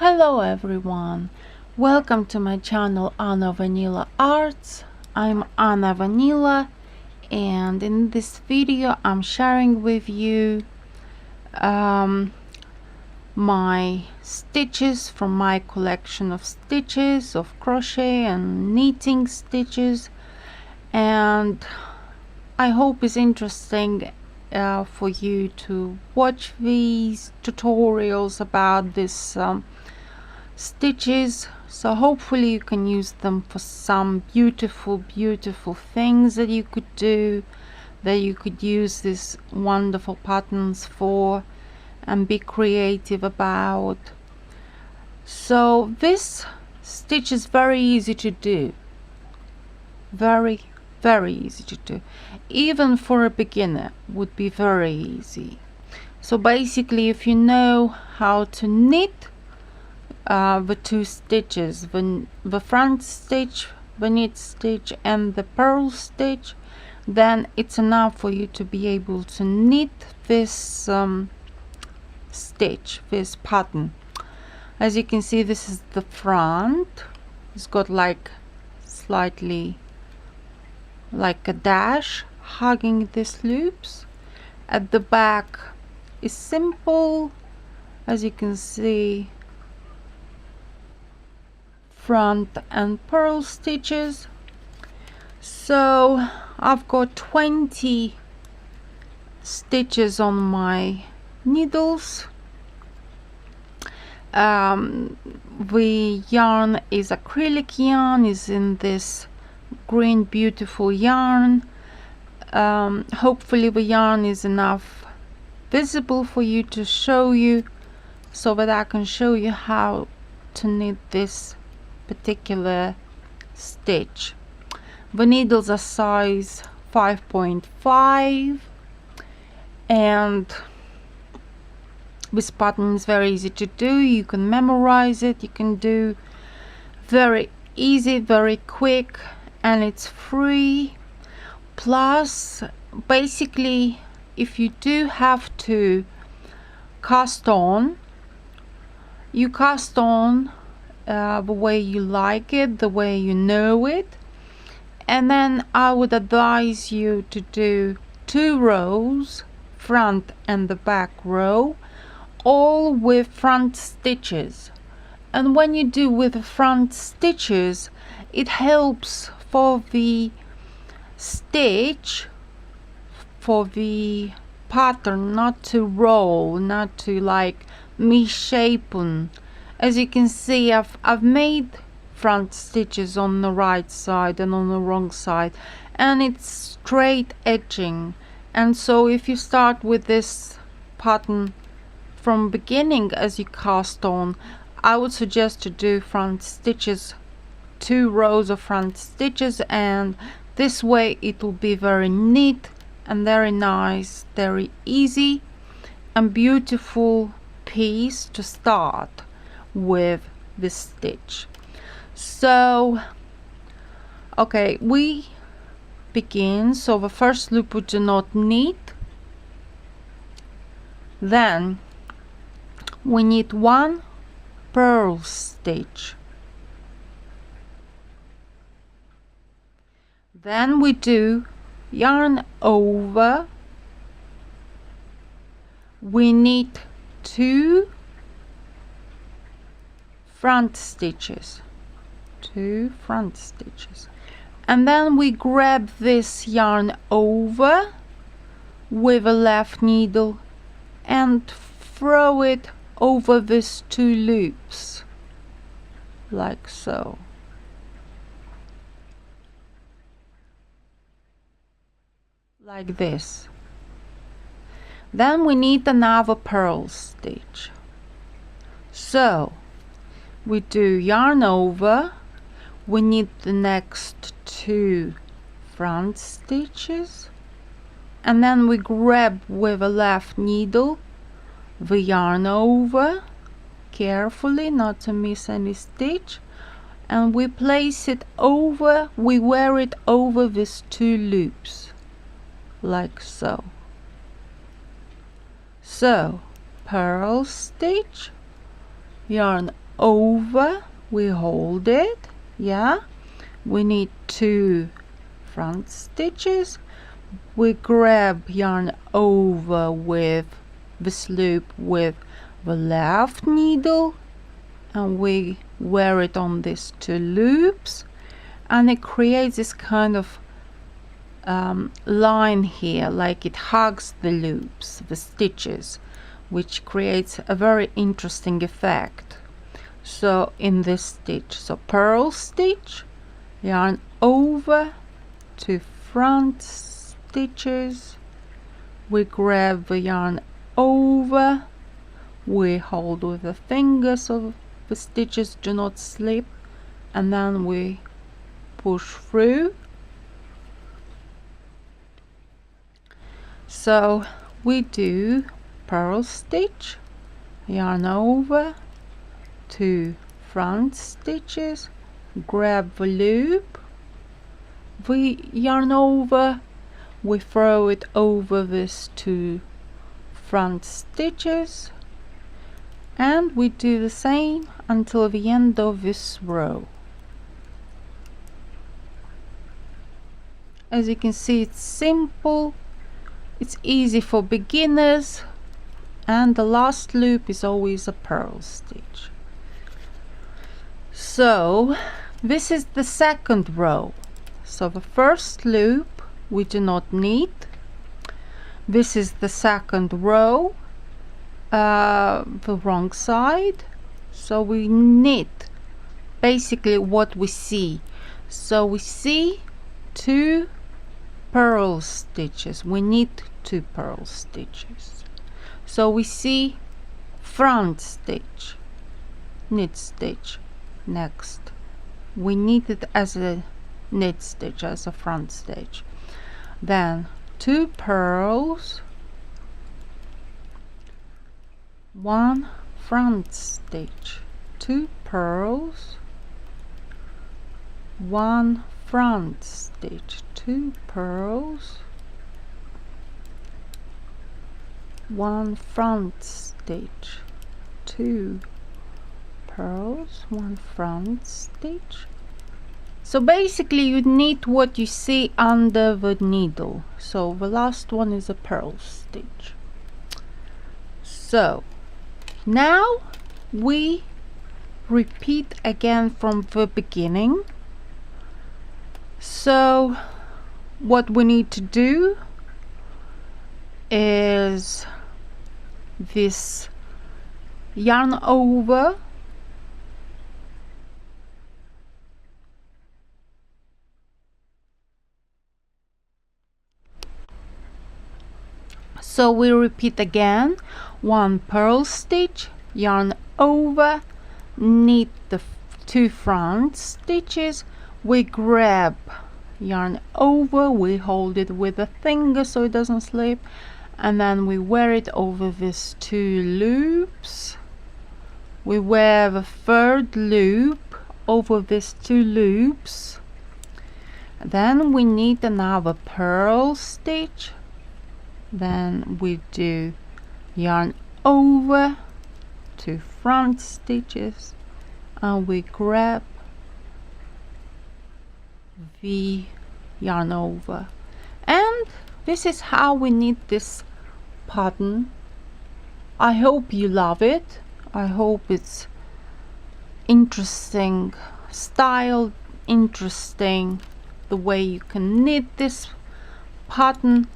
Hello everyone, welcome to my channel Anna Vanila Arts. I'm Anna Vanila, and in this video I'm sharing with you my stitches from my collection of stitches of crochet and knitting stitches, and I hope it's interesting for you to watch these tutorials about this stitches, so hopefully you can use them for some beautiful things that you could do, that you could use these wonderful patterns for and be creative about. So this stitch is very easy to do, very easy to do, even for a beginner would be very easy. So basically, if you know how to knit the two stitches, the front stitch, the knit stitch and the purl stitch, then it's enough for you to be able to knit this stitch, this pattern. As you can see, this is the front. It's got like slightly like a dash hugging these loops. At the back is simple, as you can see, front and purl stitches. So I've got 20 stitches on my needles. The yarn is acrylic yarn, is in this green beautiful yarn. Hopefully the yarn is enough visible for you to show you, so that I can show you how to knit this particular stitch. The needles are size 5.5, and this pattern is very easy to do. You can memorize it, you can do very easy, very quick, and it's free. Plus, basically, if you do have to cast on, you cast on the way you like it, the way you know it, and then I would advise you to do 2 rows, front and the back row, all with front stitches. And when you do with the front stitches, it helps for the stitch, for the pattern not to roll, not to like misshapen. As you can see, I've made front stitches on the right side and on the wrong side, and it's straight edging. And so if you start with this pattern from beginning as you cast on, I would suggest to do front stitches, 2 rows of front stitches, and this way it will be very neat and very nice, very easy and beautiful piece to start with this stitch. So okay, we begin. So the first loop we do not knit, then we knit 1 purl stitch, then we do yarn over, we knit 2 front stitches, 2 front stitches, and then we grab this yarn over with a left needle and throw it over these 2 loops, like so. Like this. Then we need another purl stitch. So we do yarn over, we knit the next 2 front stitches, and then we grab with a left needle the yarn over, carefully not to miss any stitch, and we place it over, we wear it over these 2 loops, like so. So purl stitch, yarn over, we hold it, yeah, we need 2 front stitches, we grab yarn over with this loop with the left needle, and we wear it on these 2 loops, and it creates this kind of line here, like it hugs the loops, the stitches, which creates a very interesting effect. So in this stitch, so purl stitch, yarn over, 2 front stitches, we grab the yarn over, we hold with the fingers so the stitches do not slip, and then we push through. So we do purl stitch, yarn over, 2 front stitches, grab the loop, we yarn over, we throw it over these 2 front stitches, and we do the same until the end of this row. As you can see, it's simple, it's easy for beginners, and the last loop is always a purl stitch. So this is the second row. So the first loop we do not need. This is the second row, the wrong side, so we knit basically what we see. So we see 2 purl stitches, we need 2 purl stitches. So we see front stitch, knit stitch, next we knit it as a knit stitch, as a front stitch, then 2 purls, 1 front stitch, 2 purls, 1 front stitch, 2 purls, 1 front stitch, 2 purls, 1 front stitch. So basically you knit what you see under the needle. So the last one is a purl stitch. So now we repeat again from the beginning. So what we need to do is this yarn over, so we repeat again, 1 purl stitch, yarn over, knit the 2 front stitches, we grab yarn over, we hold it with a finger so it doesn't slip, and then we wear it over these 2 loops. We wear the 3rd loop over these 2 loops, then we knit another purl stitch, then we do yarn over, 2 front stitches, and we grab the yarn over. And this is how we knit this pattern. I hope you love it. I hope it's interesting style, interesting the way you can knit this pattern.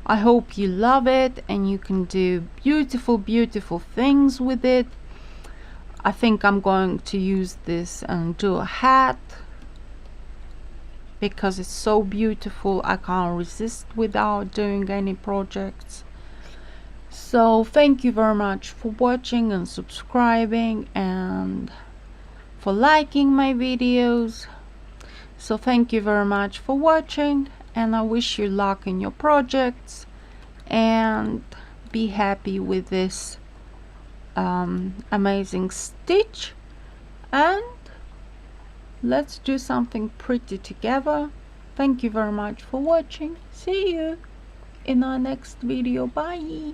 I hope you love it and you can do beautiful things with it. I think I'm going to use this and do a hat because it's so beautiful. I can't resist without doing any projects. So thank you very much for watching and subscribing and for liking my videos. So thank you very much for watching, and I wish you luck in your projects and be happy with this amazing stitch, and let's do something pretty together. Thank you very much for watching. See you in our next video. Bye.